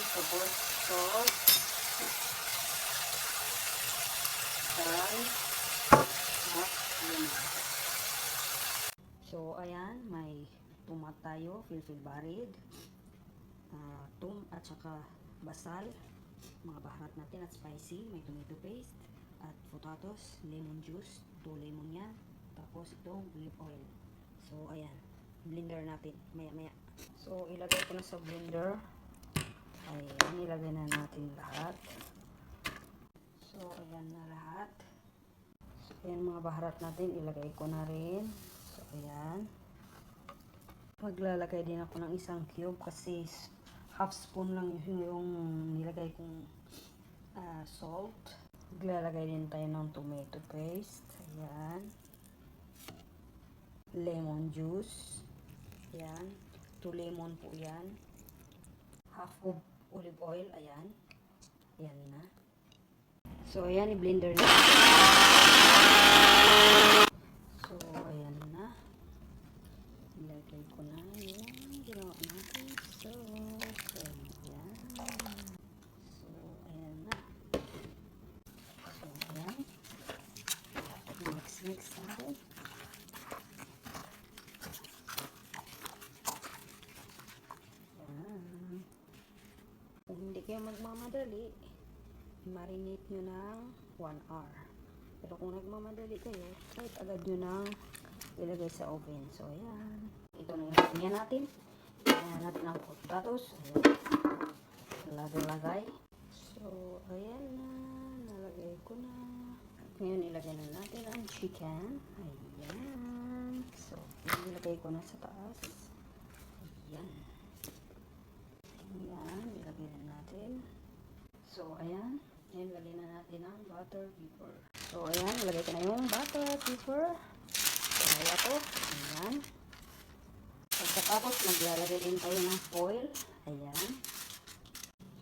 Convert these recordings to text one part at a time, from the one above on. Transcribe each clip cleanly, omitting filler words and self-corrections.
tapos salt, sal, at lemon. So, ayan, may tumat tayo, filfil barid, at saka basal, mga baharat natin at spicy, may tomato paste, at potatoes, lemon juice, 2 lemon yan, tapos itong olive oil. So, ayan, blender natin, maya-maya. So, ilagay ko na sa blender. Ayan, ilagay na natin lahat. So, ayan na lahat. So, ayan mga baharat natin, ilagay ko na rin. So, ayan. Maglalagay din ako ng isang cube kasi half spoon lang yung nilagay kong salt. Maglalagay din tayo ng tomato paste. Ayan. Lemon juice. Ayan. 2 lemon po yan. Half of olive oil. Ayan. Ayan na. So, ayan. I-blender na. So, ayan na. Ilagay ko na yung ginawa natin. So, ayan. So, ayan na. So, ayan. Mix natin. Ayan. Kung hindi kayo magmamadali, marinate nyo ng 1 hour. Pero kung nagmamadali kayo, kahit agad nyo nang ilagay sa oven. So, ayan. Ito na yung niya natin. Ayan natin ang potatoes. Lagay-lagay. So, ayan na. Nalagay ko na. Ngayon, ilagay na natin ang chicken. Ayan. So, ilagay ko na sa taas. Ayan. Ayan. Ilagay na natin. So, ayan. Ayan, lagay na natin ang butter pepper. So, ayan. Ilagay ko na yung butter pepper. Kaya to. Ayan. Pagkatapos, maglalagay din tayo ng foil. Ayan.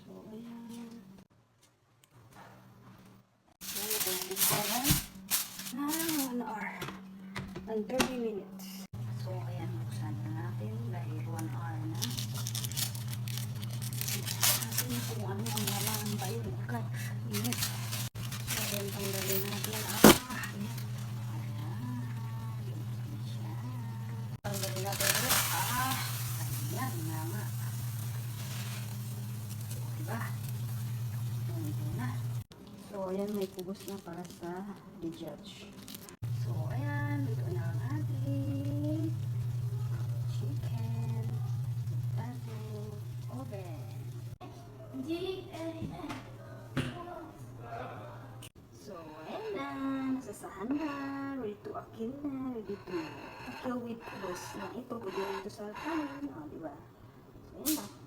So, ayan. So, maglalagay tayo ng 1 hour and 30 minutes. So, ayan. Buksan na natin dahil 1 hour na. Buksan natin kung ano ang laman ba yun. Okay. Yes. So, ayan. Tanggalin natin. Ayan. Tanggalin natin ulit. Ayan, mama. So, diba? Ito na. So, ayan, may kubos na para sa dijudge. So, ayan, ito na ang ating chicken potato oven. So, ayan na. Nasasahan na. Ready to akil na. Ready to akil with kubos na ito. Pwede rin ito sa kanin. O, diba? So, ayan na.